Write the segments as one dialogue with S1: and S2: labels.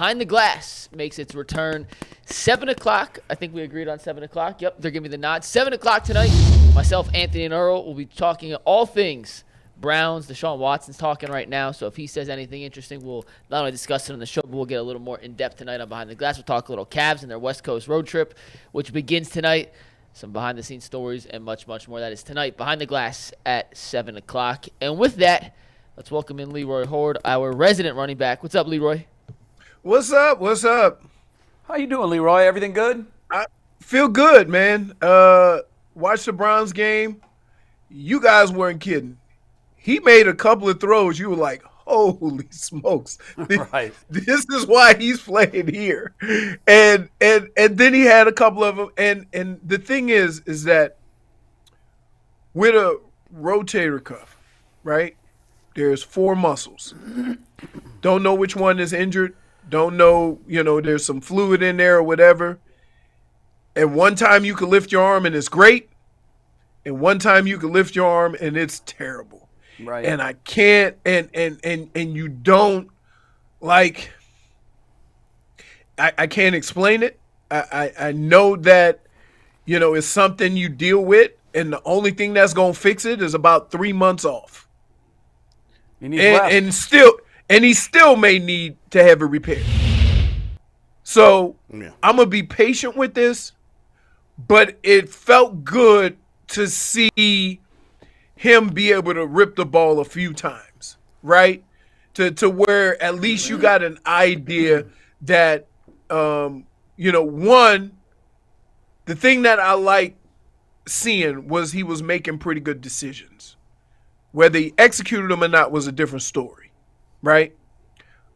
S1: Behind the Glass makes its return 7 o'clock. I think we agreed on 7 o'clock. Yep, they're giving me the nod. 7 o'clock tonight. Myself, Anthony, and Earl will be talking all things Browns. Deshaun Watson's talking right now, so if he says anything interesting, we'll not only discuss it on the show, but we'll get a little more in-depth tonight on Behind the Glass. We'll talk a little Cavs and their West Coast road trip, which begins tonight. Some behind-the-scenes stories and much, much more. That is tonight, Behind the Glass at 7 o'clock. And with that, let's welcome in Leroy Hoard, our resident running back. What's up, Leroy?
S2: What's up? What's up?
S3: How you doing, Leroy? Everything good?
S2: I feel good, man. Watched the Browns game. You guys weren't kidding. He made a couple of throws. You were like, holy smokes.
S3: Right.
S2: This is why he's playing here. And then he had a couple of them. And the thing is that with a rotator cuff, right, there's 4 muscles. Don't know which one is injured. Don't know, there's some fluid in there or whatever. And one time you can lift your arm and it's great. And one time you can lift your arm and it's terrible.
S3: Right.
S2: And I can't, and you don't, like, I can't explain it. I know that, it's something you deal with. And the only thing that's going to fix it is about 3 months off. And he still may need to have it repaired. So I'm going to be patient with this, but it felt good to see him be able to rip the ball a few times, right? To where at least you got an idea that, one, the thing that I like seeing was he was making pretty good decisions. Whether he executed them or not was a different story. Right?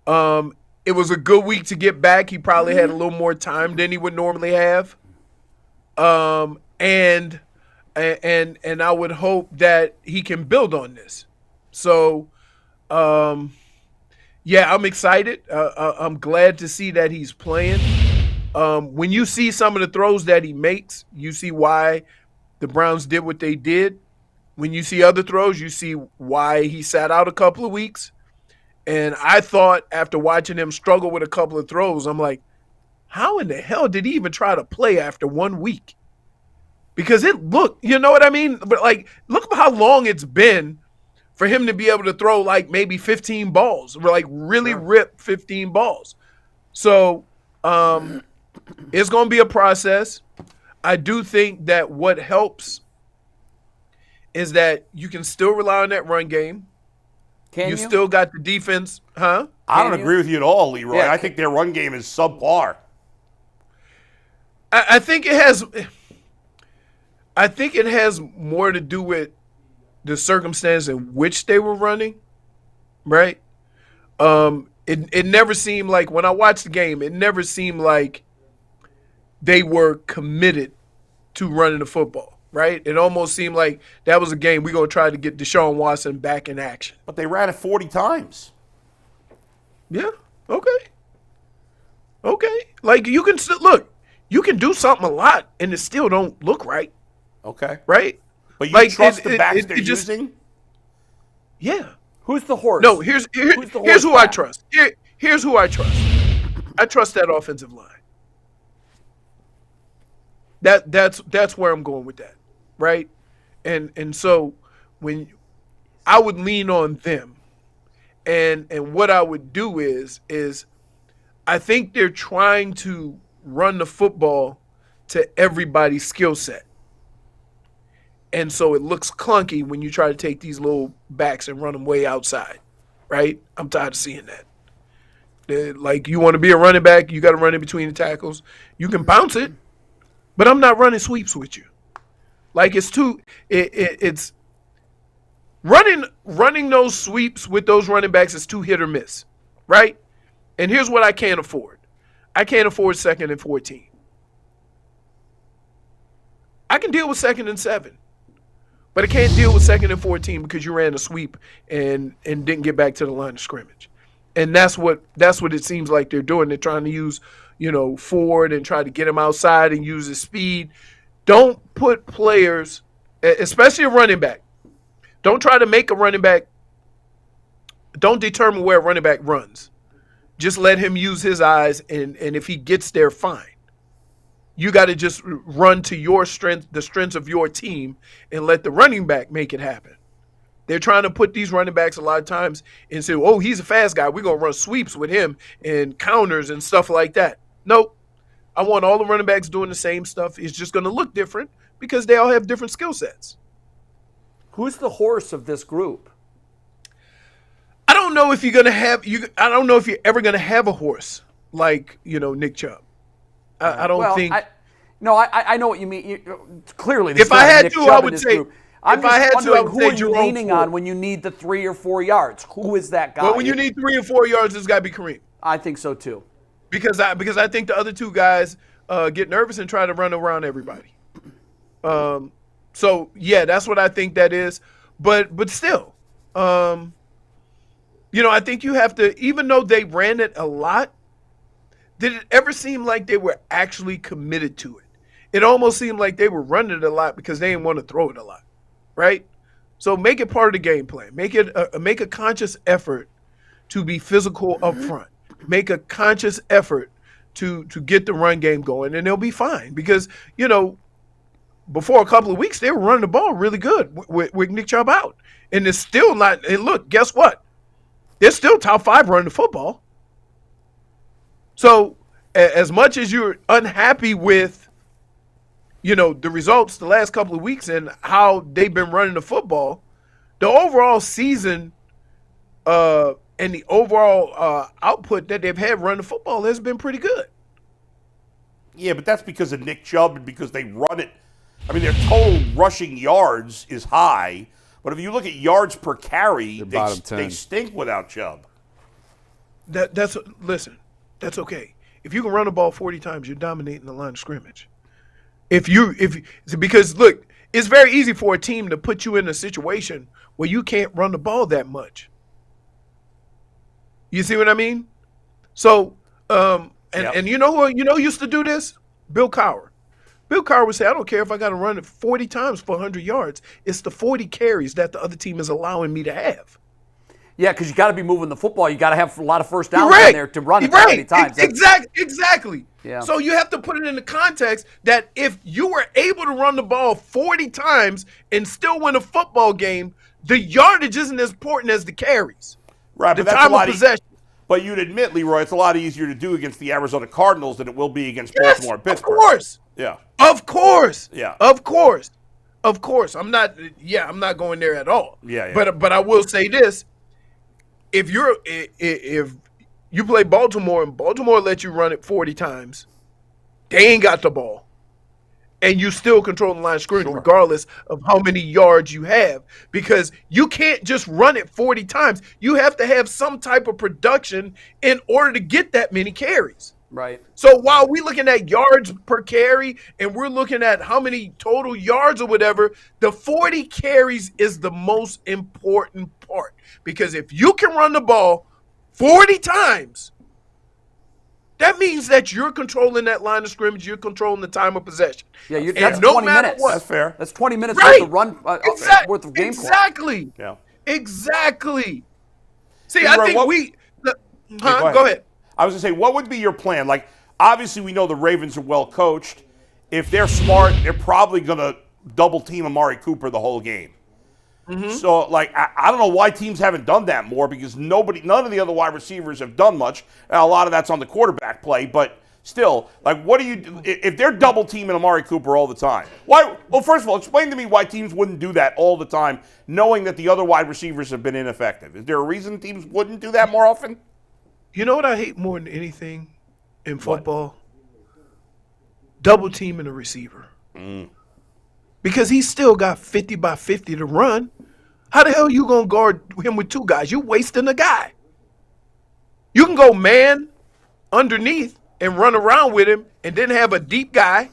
S2: It was a good week to get back. He probably had a little more time than he would normally have. And I would hope that he can build on this. So, I'm excited. I'm glad to see that he's playing. When you see some of the throws that he makes, you see why the Browns did what they did. When you see other throws, you see why he sat out a couple of weeks. And I thought after watching him struggle with a couple of throws, I'm like, how in the hell did he even try to play after 1 week? Because it looked, you know what I mean? But, like, look how long it's been for him to be able to throw, like, maybe 15 balls. Or, like, really rip 15 balls. So it's going to be a process. I do think that what helps is that you can still rely on that run game. You still got the defense, huh?
S4: I don't agree with you at all, Leroy. I think their run game is subpar.
S2: I think it has. I think it has more to do with the circumstance in which they were running, right? It never seemed like when I watched the game, it never seemed like they were committed to running the football. Right? It almost seemed like that was a game we're going to try to get Deshaun Watson back in action.
S4: But they ran it 40 times.
S2: Yeah. Okay. Like, you can still, look, you can do something a lot and it still don't look right.
S4: Okay.
S2: Right?
S4: But you trust the backs they're using?
S2: Yeah.
S3: Who's the horse?
S2: No, here's who I trust. Here's who I trust. I trust that offensive line. That's where I'm going with that. Right? And so when I would lean on them, and what I would do is I think they're trying to run the football to everybody's skill set. And so it looks clunky when you try to take these little backs and run them way outside. Right? I'm tired of seeing that. Like, you want to be a running back, you got to run in between the tackles. You can bounce it, but I'm not running sweeps with you. Like, it's running those sweeps with those running backs is too hit or miss, right? And here's what I can't afford. I can't afford 2nd and 14. I can deal with 2nd and 7, but I can't deal with 2nd and 14 because you ran a sweep and didn't get back to the line of scrimmage. And that's what it seems like they're doing. They're trying to use, Ford and try to get him outside and use his speed. Don't put players, especially a running back, don't try to make a running back, don't determine where a running back runs. just let him use his eyes, and if he gets there, fine. You got to just run to your strength, the strengths of your team, and let the running back make it happen. They're trying to put these running backs a lot of times and say, oh, he's a fast guy. We're going to run sweeps with him and counters and stuff like that. Nope. I want all the running backs doing the same stuff. It's just going to look different because they all have different skill sets.
S3: Who's the horse of this group?
S2: I don't know if you're going to have I don't know if you're ever going to have a horse like, Nick Chubb. I don't think.
S3: I know what you mean. Clearly,
S2: if I had to, I would say.
S3: Group. I'm just wondering, who are you leaning on when you need the 3 or 4 yards? Who is that guy?
S2: Well, when you need 3 or 4 yards, it's got to be Kareem.
S3: I think so too.
S2: Because I think the other two guys get nervous and try to run around everybody. So yeah, that's what I think that is. But still, I think you have to. Even though they ran it a lot, did it ever seem like they were actually committed to it? It almost seemed like they were running it a lot because they didn't want to throw it a lot. Right? So make it part of the game plan. Make a conscious effort to be physical up front. Make a conscious effort to get the run game going, and they'll be fine. Because, before a couple of weeks, they were running the ball really good with Nick Chubb out. And it's still not – and look, guess what? They're still top 5 running the football. So as much as you're unhappy with the results the last couple of weeks and how they've been running the football, the overall season and the overall output that they've had running the football has been pretty good.
S4: Yeah, but that's because of Nick Chubb and because they run it. I mean, their total rushing yards is high, but if you look at yards per carry, they stink without Chubb.
S2: Listen, that's okay. If you can run the ball 40 times, you're dominating the line of scrimmage. Because look, it's very easy for a team to put you in a situation where you can't run the ball that much. You see what I mean? So, and you know who used to do this? Bill Cowher. Bill Cowher would say, I don't care if I got to run it 40 times for 100 yards. It's the 40 carries that the other team is allowing me to have.
S3: Yeah, because you got to be moving the football. You got to have a lot of first downs in there to run it that many times.
S2: Exactly.
S3: Yeah.
S2: So you have to put it in the context that if you were able to run the ball 40 times and still win a football game, the yardage isn't as important as the carries.
S4: Right,
S2: the
S4: but that's
S2: time
S4: a lot
S2: of possession.
S4: But you'd admit, Leroy, it's a lot easier to do against the Arizona Cardinals than it will be against Baltimore and Pittsburgh.
S2: Of course.
S4: Yeah.
S2: Of course.
S4: Yeah.
S2: Of course. I'm not going there at all.
S4: Yeah.
S2: But I will say this. If you play Baltimore and Baltimore lets you run it 40 times, they ain't got the ball. And you still control the line of scrimmage regardless of how many yards you have. Because you can't just run it 40 times. You have to have some type of production in order to get that many carries.
S3: Right.
S2: So while we're looking at yards per carry and we're looking at how many total yards or whatever, the 40 carries is the most important part. Because if you can run the ball 40 times, that means that you're controlling that line of scrimmage. You're controlling the time of possession.
S3: Yeah, that's 20 minutes.
S4: That's fair.
S3: That's 20 minutes worth of run, worth of game clock.
S2: Exactly.
S4: Yeah.
S2: Exactly. See,
S4: Leroy,
S2: I think go ahead.
S4: I was going to say, what would be your plan? Like, obviously, we know the Ravens are well coached. If they're smart, they're probably going to double team Amari Cooper the whole game. Mm-hmm. So, I don't know why teams haven't done that more because none of the other wide receivers have done much. And a lot of that's on the quarterback play, but still, what do you do if they're double teaming Amari Cooper all the time? Why? Well, first of all, explain to me why teams wouldn't do that all the time, knowing that the other wide receivers have been ineffective. Is there a reason teams wouldn't do that more often?
S2: You know what I hate more than anything in football? Double teaming a receiver. Because he's still got 50 by 50 to run. How the hell are you going to guard him with 2 guys? You're wasting a guy. You can go man underneath and run around with him and then have a deep guy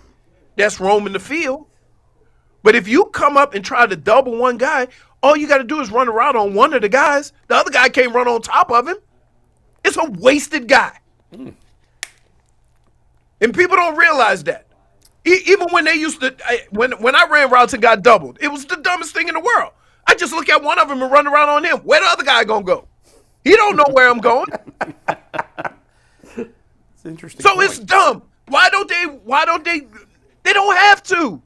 S2: that's roaming the field. But if you come up and try to double one guy, all you got to do is run around on one of the guys. The other guy can't run on top of him. It's a wasted guy. And people don't realize that. Even when they used to, when I ran routes and got doubled, it was the dumbest thing in the world. I just look at one of them and run around on him. Where the other guy going to go? He don't know where I'm going.
S4: It's an interesting
S2: So
S4: point.
S2: it's dumb. Why don't they? They don't have to.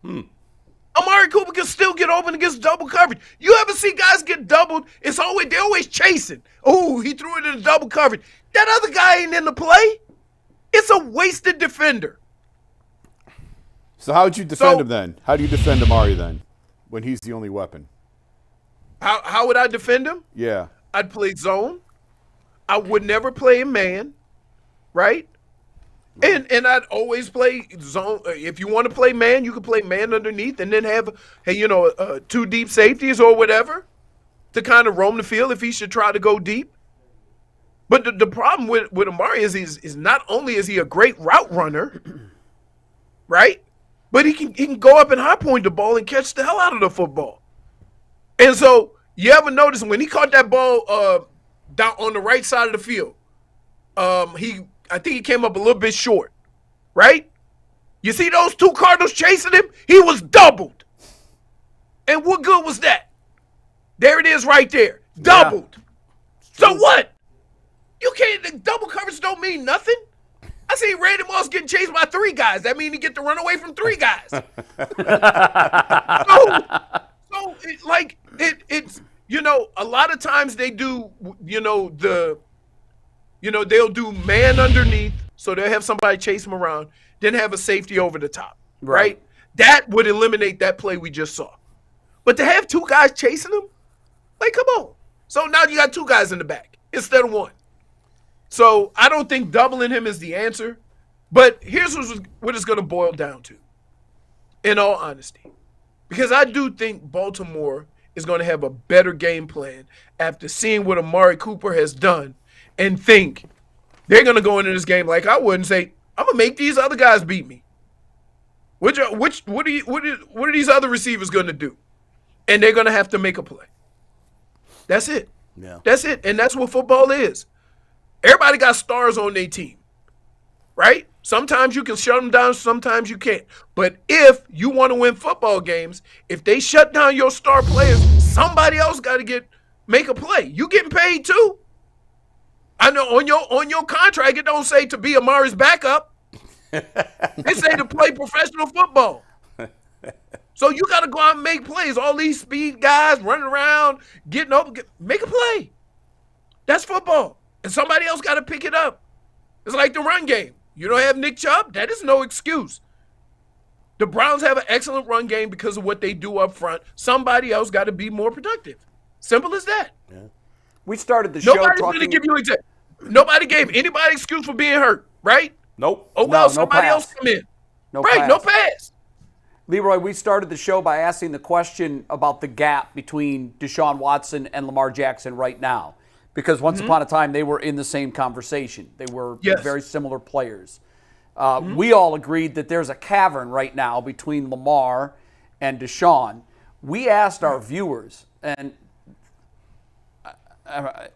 S2: Amari Cooper can still get open against double coverage. You ever see guys get doubled? They're always chasing. Oh, he threw it in double coverage. That other guy ain't in the play. It's a wasted defender.
S5: So how would you defend him then? How do you defend Amari then, when he's the only weapon?
S2: How would I defend him?
S5: Yeah.
S2: I'd play zone. I would never play in man, right? And I'd always play zone. If you want to play man, you can play man underneath and then have, two deep safeties or whatever to kind of roam the field if he should try to go deep. But the problem with Amari is not only is he a great route runner, right? But he can go up and high point the ball and catch the hell out of the football. And so you ever notice when he caught that ball down on the right side of the field, I think he came up a little bit short, right? You see those two Cardinals chasing him? He was doubled. And what good was that? There it is right there. Doubled. So what? You can't, the double coverage don't mean nothing. I see Randy Moss getting chased by 3 guys. That means he get to run away from 3 guys. It's a lot of times they do, they'll do man underneath, so they'll have somebody chase him around, then have a safety over the top, right? That would eliminate that play we just saw. But to have 2 guys chasing him, like, come on. So now you got 2 guys in the back instead of 1. So I don't think doubling him is the answer. But here's what it's going to boil down to, in all honesty. Because I do think Baltimore is going to have a better game plan after seeing what Amari Cooper has done and think they're going to go into this game like I would and say, I'm going to make these other guys beat me. What are these other receivers going to do? And they're going to have to make a play. That's it.
S4: Yeah.
S2: That's it. And that's what football is. Everybody got stars on their team, right? Sometimes you can shut them down, sometimes you can't. But if you want to win football games, if they shut down your star players, somebody else got to make a play. You getting paid too. I know on your contract it don't say to be Amari's backup. It say to play professional football. So you got to go out and make plays. All these speed guys running around, getting open, make a play. That's football. And somebody else got to pick it up. It's like the run game. You don't have Nick Chubb? That is no excuse. The Browns have an excellent run game because of what they do up front. Somebody else got to be more productive. Simple as that.
S3: Yeah. We started the show
S2: Nobody's
S3: talking.
S2: going to give you example. Nobody gave anybody excuse for being hurt, right?
S4: Nope.
S2: Oh, well,
S3: No
S2: somebody
S3: pass.
S2: else come in.
S3: No
S2: right,
S3: pass.
S2: no pass.
S3: Leroy, we started the show by asking the question about the gap between Deshaun Watson and Lamar Jackson right now. Because once upon a time, they were in the same conversation. They were very similar players. We all agreed that there's a cavern right now between Lamar and Deshaun. We asked our viewers, and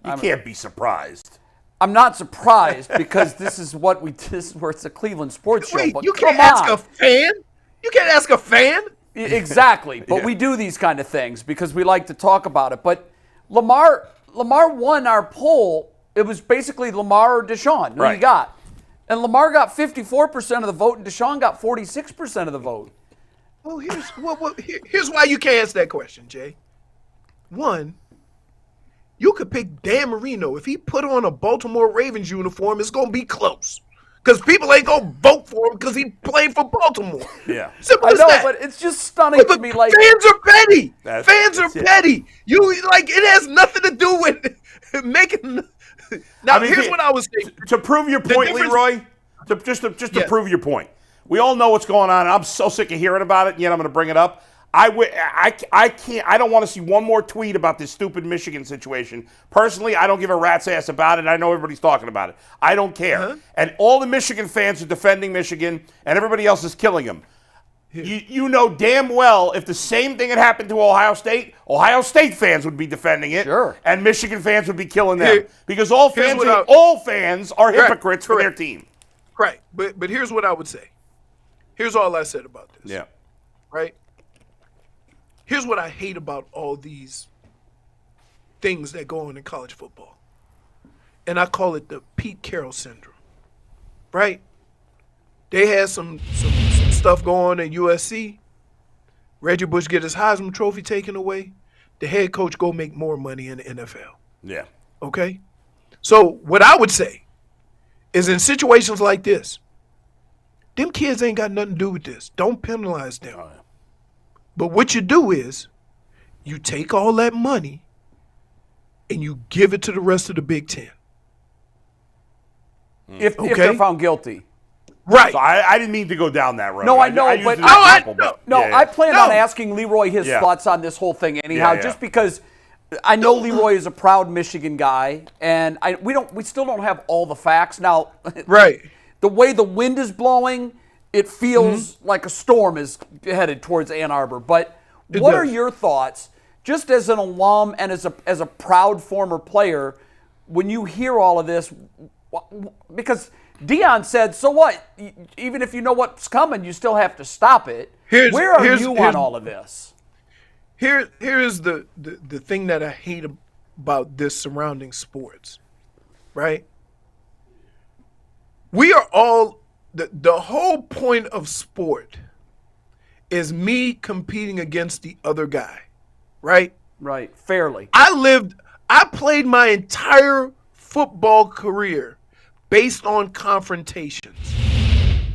S4: You can't be surprised.
S3: I'm not surprised because this is where it's a Cleveland sports show.
S2: Wait,
S3: But
S2: you
S3: come
S2: can't ask
S3: on.
S2: a fan? You can't ask a fan?
S3: Exactly. But we do these kind of things because we like to talk about it. But Lamar won our poll. It was basically Lamar or Deshaun. Who you got? And Lamar got 54% of the vote, and Deshaun got 46% of the vote.
S2: Well, here's why you can't answer that question, Jay. One, you could pick Dan Marino. If he put on a Baltimore Ravens uniform, it's going to be close. Because people ain't going to vote for him because he played for Baltimore.
S4: Yeah.
S2: Simple
S3: I
S2: as
S3: know,
S2: that.
S3: but it's just stunning to me. Like,
S2: fans are petty.
S4: That's
S2: Petty. It has nothing to do with making. Now, here's what I was saying.
S4: To prove your point, Leroy, to prove your point. We all know what's going on, and I'm so sick of hearing about it, and yet I'm going to bring it up. I don't want to see one more tweet about this stupid Michigan situation. Personally, I don't give a rat's ass about it. I know everybody's talking about it. I don't care. And all the Michigan fans are defending Michigan, and everybody else is killing them. You know damn well if the same thing had happened to Ohio State fans would be defending it, and Michigan fans would be killing them because all fans are hypocrites for their team.
S2: Right, but here's what I would say. Here's all I said about this.
S4: Yeah.
S2: Right? Here's what I hate about all these things that go on in college football. And I call it the Pete Carroll syndrome. right? They had some stuff going on at USC. Reggie Bush get his Heisman Trophy taken away. The head coach go make more money in the NFL.
S4: Yeah.
S2: Okay? So what I would say is in situations like this, them kids ain't got nothing to do with this. Don't penalize them.
S4: Oh, yeah.
S2: But what you do is you take all that money and you give it to the rest of the Big Ten.
S3: If they're found guilty.
S2: Right.
S4: So I didn't mean to go down that road.
S3: No, I know,
S4: used
S3: but
S4: it as an example,
S3: I plan
S2: No.
S3: on asking Leroy his thoughts on this whole thing anyhow,
S4: Yeah.
S3: just because I know Leroy is a proud Michigan guy, and we still don't have all the facts. Now,
S2: Right.
S3: the way the wind is blowing, it feels like a storm is headed towards Ann Arbor. But what
S2: does.
S3: are your thoughts, just as an alum and as a proud former player, when you hear all of this? Because Deion said, so what? Even if you know what's coming, you still have to stop it. Where are you on all of this?
S2: Here is the thing that I hate about this surrounding sports, right? We are all, the whole point of sport is me competing against the other guy, right?
S3: Right, fairly.
S2: I played my entire football career based on confrontations,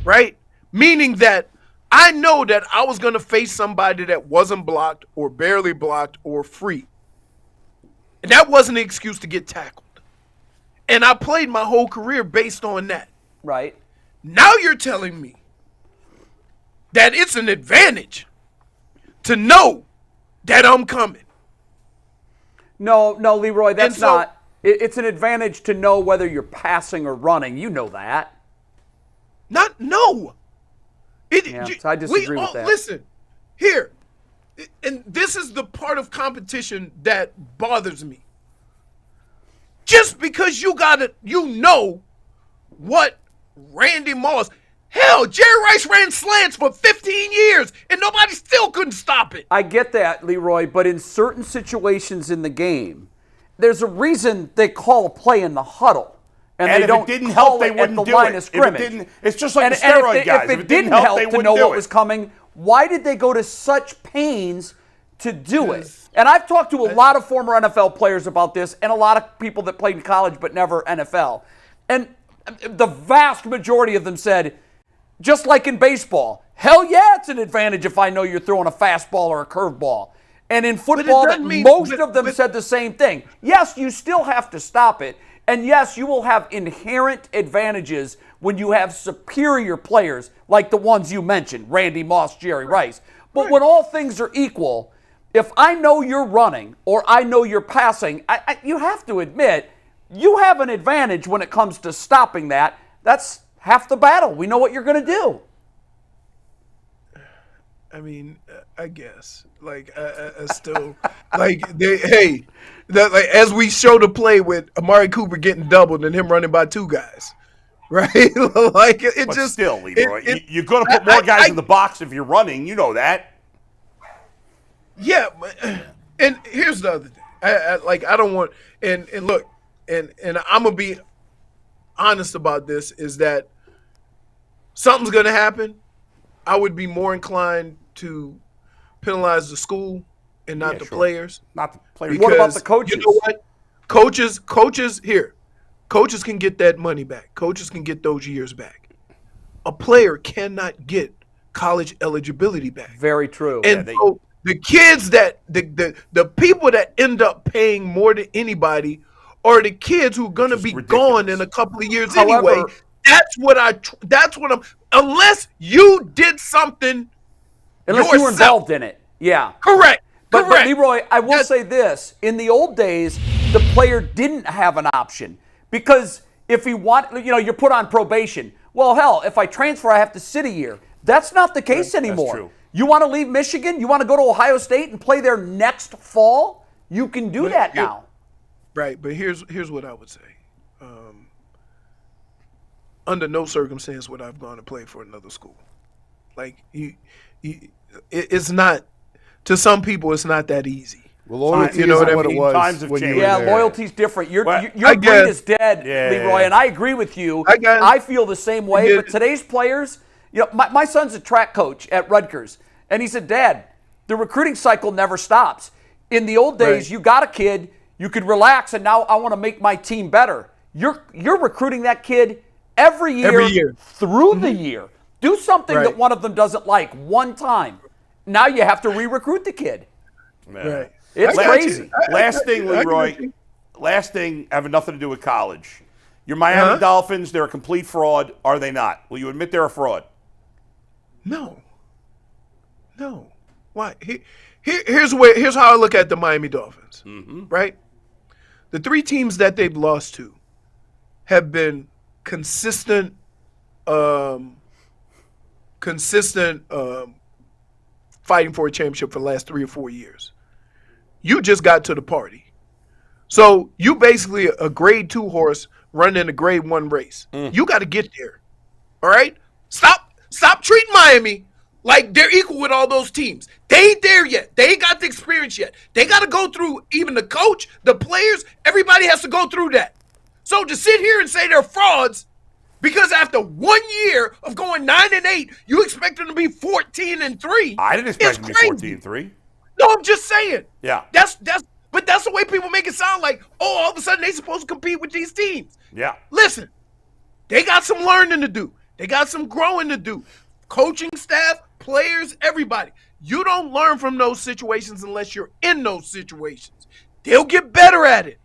S2: right? Meaning that I know that I was going to face somebody that wasn't blocked or barely blocked or free. And that wasn't an excuse to get tackled. And I played my whole career based on that.
S3: Right.
S2: Now you're telling me that it's an advantage to know that I'm coming.
S3: No, Leroy, that's
S2: And so-
S3: not. It's an advantage to know whether you're passing or running. You know that.
S2: No.
S3: So I disagree with that.
S2: Listen, here, and this is the part of competition that bothers me. Just because you know what Randy Moss, hell, Jerry Rice ran slants for 15 years and nobody still couldn't stop it.
S3: I get that, Leroy, but in certain situations in the game, there's a reason they call a play in the huddle. And they
S4: if
S3: don't
S4: it didn't
S3: call
S4: help, they
S3: it
S4: wouldn't
S3: at the
S4: do
S3: line
S4: it.
S3: of scrimmage.
S4: It's just like the
S3: And
S4: steroid guys.
S3: If it didn't help
S4: they
S3: to
S4: wouldn't
S3: know
S4: do
S3: what
S4: it.
S3: was coming, why did they go to such pains to do it? And I've talked to a lot of former NFL players about this and a lot of people that played in college but never NFL. And the vast majority of them said, just like in baseball, hell yeah, it's an advantage if I know you're throwing a fastball or a curveball. And in football, most of them said the same thing. Yes, you still have to stop it. And yes, you will have inherent advantages when you have superior players like the ones you mentioned, Randy Moss, Jerry Rice. But when all things are equal, if I know you're running or I know you're passing, you have to admit, you have an advantage when it comes to stopping that. That's half the battle. We know what you're going to do.
S2: I mean, I guess. Like, I still, like, as we show the play with Amari Cooper getting doubled and him running by two guys, right? Like, it
S4: But
S2: just
S4: still, Leroy, you're going to put more guys in the box if you're running. You know that.
S2: Yeah, and here's the other thing. I don't want, and look, and I'm gonna be honest about this, is that something's gonna happen. I would be more inclined to penalize the school and not the players.
S4: Not the players.
S3: What about the coaches?
S2: You know what? Coaches can get that money back. Coaches can get those years back. A player cannot get college eligibility back.
S3: Very true.
S2: And so the kids that the people that end up paying more than anybody are the kids who are going to be gone in a couple of years anyway. That's what I'm. Unless you did something,
S3: unless you were involved in it, yeah.
S2: Correct.
S3: But Leroy, I will say this: in the old days, the player didn't have an option because if he you're put on probation. Well, hell, if I transfer, I have to sit a year. That's not the case anymore.
S4: That's true.
S3: You want to leave Michigan? You want to go to Ohio State and play there next fall? You can do that now.
S2: Right, but here's what I would say. Under no circumstance would I've gone to play for another school. Like it's not, to some people, it's not that easy.
S5: Well, loyalty
S2: You know
S5: isn't
S2: what I
S5: what it
S2: mean?
S5: was
S4: Times have
S5: when you
S4: changed.
S5: were
S3: Yeah,
S5: there.
S3: loyalty's different. Your
S2: I
S3: brain
S2: guess.
S3: is dead,
S4: Yeah,
S3: Leroy,
S4: yeah.
S3: and I agree with you.
S2: I guess.
S3: I feel the same way.
S2: get
S3: But
S2: it.
S3: today's players, my son's a track coach at Rutgers, and he said, Dad, the recruiting cycle never stops. In the old days,
S2: Right.
S3: you got a kid, you could relax, and now I want to make my team better. You're recruiting that kid every year. Through the year. Do something
S2: Right.
S3: that one of them doesn't like one time. Now you have to re-recruit the kid.
S2: Right.
S3: It's
S2: I got you.
S3: crazy.
S4: Last thing,
S2: I got
S4: Leroy.
S2: you.
S4: Last thing, having nothing to do with college. Your Miami Dolphins, they're a complete fraud. Are they not? Will you admit they're a fraud?
S2: No. Why? Here's how I look at the Miami Dolphins. Right? The 3 teams that they've lost to have been consistent fighting for a championship for the last 3 or 4 years. You just got to the party. So you basically a grade 2 horse running a grade 1 race. You got to get there. All right? Stop treating Miami like they're equal with all those teams. They ain't there yet. They ain't got the experience yet. They got to go through, even the coach, the players, everybody has to go through that. So to sit here and say they're frauds because after 1 year of going 9-8, you expect them to be 14-3.
S4: I didn't expect them to be
S2: crazy.
S4: 14-3.
S2: No, I'm just saying.
S4: Yeah.
S2: But that's the way people make it sound like, oh, all of a sudden they supposed to compete with these teams.
S4: Yeah.
S2: Listen, they got some learning to do. They got some growing to do. Coaching staff, players, everybody. You don't learn from those situations unless you're in those situations. They'll get better at it.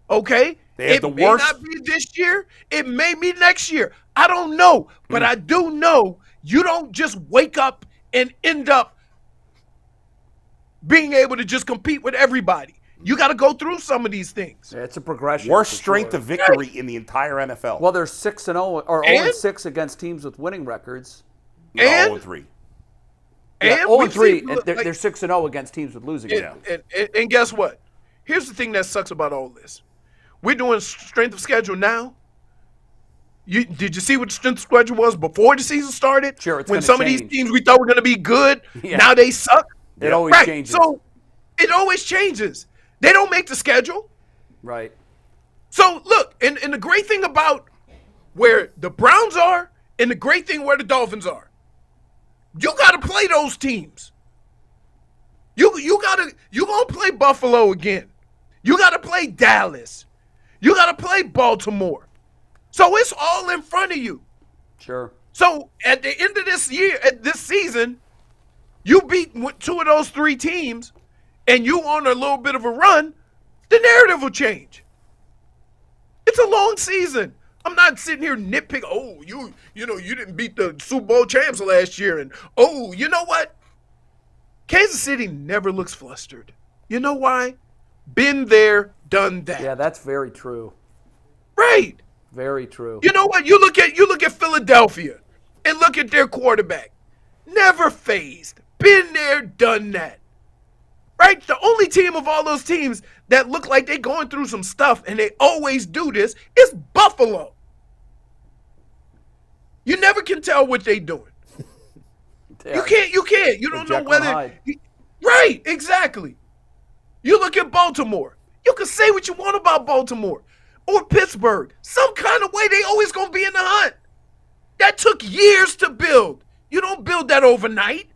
S2: Okay?
S4: They have the worst.
S2: It may not be this year. It may be next year. I don't know. But I do know you don't just wake up and end up being able to just compete with everybody. You got to go through some of these things.
S3: It's a progression.
S4: Worst
S3: for
S4: strength
S3: sure.
S4: of victory in the entire NFL.
S3: Well, they're 6-0 or
S2: And-
S3: 0-6 against teams with winning records.
S4: No,
S2: and-
S4: 0-3.
S3: Yeah,
S2: And
S3: 0-3.
S2: we've seen-
S3: They're 6-0 against teams with losing records.
S2: And guess what? Here's the thing that sucks about all this. We're doing strength of schedule now. Did you see what the strength of schedule was before the season started?
S3: Sure, it's
S2: when
S3: gonna
S2: some of these
S3: change.
S2: teams we thought were going to be good,
S3: Yeah.
S2: now they suck.
S3: It always
S2: Right.
S3: changes.
S2: So it always changes. They don't make the schedule.
S3: Right.
S2: So look, and the great thing about where the Browns are and the great thing where the Dolphins are, you got to play those teams. You gonna play Buffalo again. You got to play Dallas. You got to play Baltimore. So it's all in front of you.
S3: Sure.
S2: So at the end of this season, you beat 2 of those 3 teams, and you on a little bit of a run, the narrative will change. It's a long season. I'm not sitting here nitpicking, oh, you didn't beat the Super Bowl champs last year, and oh, you know what? Kansas City never looks flustered. You know why? Been there, done that.
S3: Yeah, that's very true.
S2: Right.
S3: Very true.
S2: You know what? You look at Philadelphia and look at their quarterback. Never phased. Been there, done that. Right? The only team of all those teams that look like they're going through some stuff, and they always do this, is Buffalo. You never can tell what they're doing.
S3: Yeah.
S2: You can't. You don't know
S3: Jekyll and
S2: whether.
S3: Hyde.
S2: Right, exactly. You look at Baltimore. You can say what you want about Baltimore or Pittsburgh. Some kind of way they always gonna be in the hunt. That took years to build. You don't build that overnight.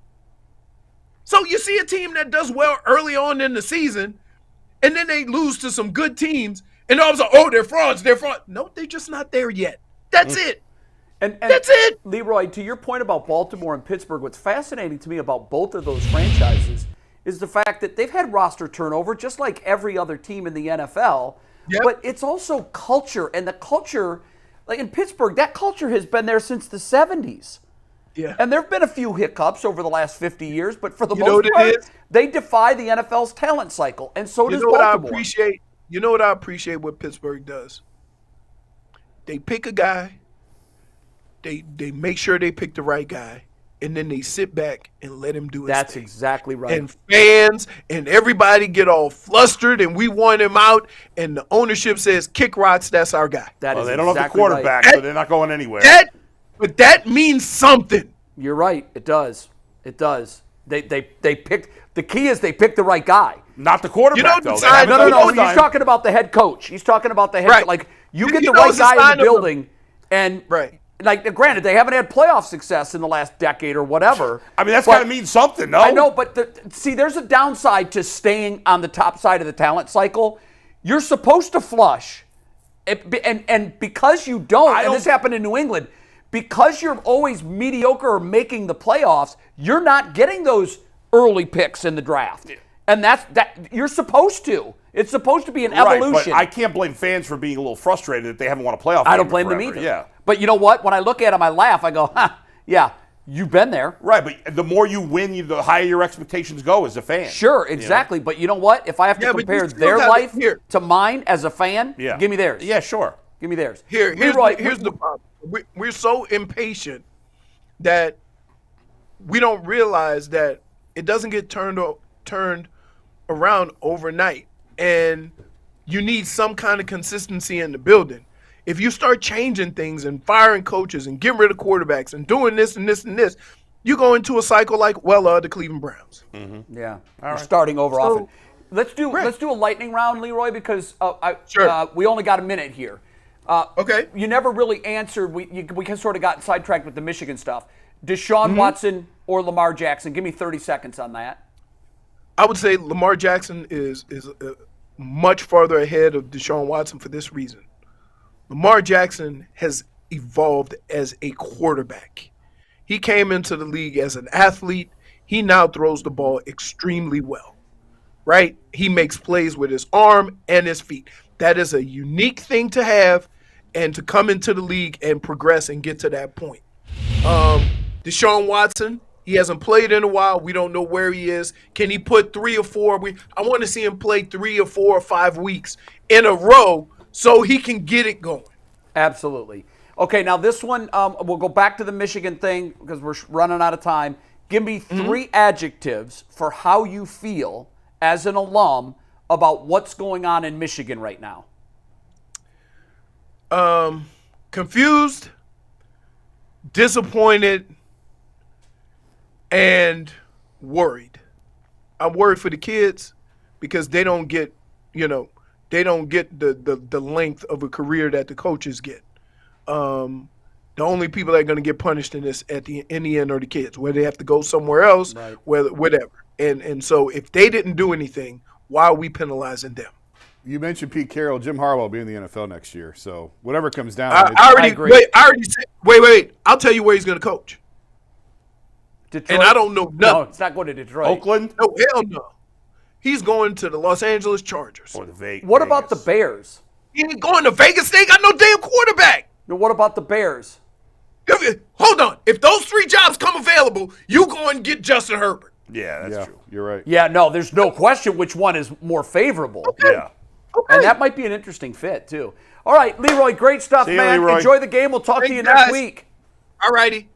S2: So you see a team that does well early on in the season, and then they lose to some good teams, and all of a sudden, oh, they're frauds, they're frauds. No, they're just not there yet. That's it.
S3: And
S2: That's it.
S3: Leroy, to your point about Baltimore and Pittsburgh, what's fascinating to me about both of those franchises is the fact that they've had roster turnover just like every other team in the NFL.
S2: Yep.
S3: But it's also culture, and the culture, like in Pittsburgh, that culture has been there since the 70s.
S2: Yeah.
S3: And there have been a few hiccups over the last 50 years, but for the
S2: You know
S3: most
S2: what
S3: part,
S2: it is?
S3: they defy the NFL's talent cycle, and so does
S2: You know what I
S3: Baltimore.
S2: appreciate? You know what I appreciate what Pittsburgh does? They pick a guy, they make sure they pick the right guy, and then they sit back and let him do his
S3: That's
S2: thing.
S3: exactly right.
S2: And fans and everybody get all flustered, and we want him out, and the ownership says, kick rocks, that's our guy.
S3: That
S4: Well,
S3: is
S4: they don't have the
S3: exactly right.
S4: quarterback, so they're not going anywhere.
S2: But that means something.
S3: You're right. It does. It does. They picked. The key is they picked the right guy.
S4: Not the quarterback, though.
S3: No. He's talking about the head coach. He's talking about the head coach. Like, you get the right guy in the building, and like, granted, they haven't had playoff success in the last decade or whatever.
S4: I mean, that's got to mean something, no?
S3: I know, but see, there's a downside to staying on the top side of the talent cycle. You're supposed to flush, and because you don't, and this happened in New England, because you're always mediocre or making the playoffs, you're not getting those early picks in the draft. And that you're supposed to. It's supposed to be an evolution.
S4: But I can't blame fans for being a little frustrated that they haven't won a playoff game.
S3: I don't blame them either.
S4: Yeah.
S3: But you know what? When I look at them, I laugh. I go, yeah, you've been there.
S4: Right, but the more you win, the higher your expectations go as a fan.
S3: Sure, exactly. But you know what? If I have to compare their life to mine as a fan, give me theirs.
S4: Yeah, sure.
S3: Give me theirs.
S2: Here's the problem. We're so impatient that we don't realize that it doesn't get turned around overnight, and you need some kind of consistency in the building. If you start changing things and firing coaches and getting rid of quarterbacks and doing this and this and this, you go into a cycle like the Cleveland Browns.
S3: Mm-hmm. Yeah, we're starting over often. Let's do a lightning round, Leroy, because we only got a minute here.
S2: Okay.
S3: You never really answered. We sort of got sidetracked with the Michigan stuff. Deshaun Watson or Lamar Jackson? Give me 30 seconds on that.
S2: I would say Lamar Jackson is much farther ahead of Deshaun Watson for this reason. Lamar Jackson has evolved as a quarterback. He came into the league as an athlete. He now throws the ball extremely well, right? He makes plays with his arm and his feet. That is a unique thing to have and to come into the league and progress and get to that point. Deshaun Watson, he hasn't played in a while. We don't know where he is. Can he put 3 or 4? I want to see him play 3 or 4 or 5 weeks in a row so he can get it going.
S3: Absolutely. Okay, now this one, we'll go back to the Michigan thing because we're running out of time. Give me 3 adjectives for how you feel as an alum about what's going on in Michigan right now.
S2: Confused, disappointed, and worried. I'm worried for the kids because they don't get, the length of a career that the coaches get. The only people that are going to get punished in this in the end are the kids, where they have to go somewhere else, whatever. And so if they didn't do anything, why are we penalizing them?
S5: You mentioned Pete Carroll, Jim Harbaugh will be in the NFL next year. So whatever comes down,
S2: I agree. Wait. I'll tell you where he's going to coach.
S3: Detroit?
S2: And I don't know nothing.
S3: No, it's not going to Detroit.
S4: Oakland?
S2: No, hell no. He's going to the Los Angeles Chargers.
S4: Or the Vegas.
S3: What about the Bears?
S2: He ain't going to Vegas. They ain't got no damn quarterback.
S3: Now, what about the Bears?
S2: Hold on. If those 3 jobs come available, you go and get Justin Herbert.
S4: Yeah, that's true.
S5: You're right.
S3: Yeah, no, there's no question which one is more favorable.
S2: Okay.
S4: Yeah.
S2: Okay.
S3: And that might be an interesting fit, too. All right, Leroy, great stuff,
S4: See you,
S3: man.
S4: Leroy.
S3: Enjoy the game. We'll talk to you next week.
S2: All righty.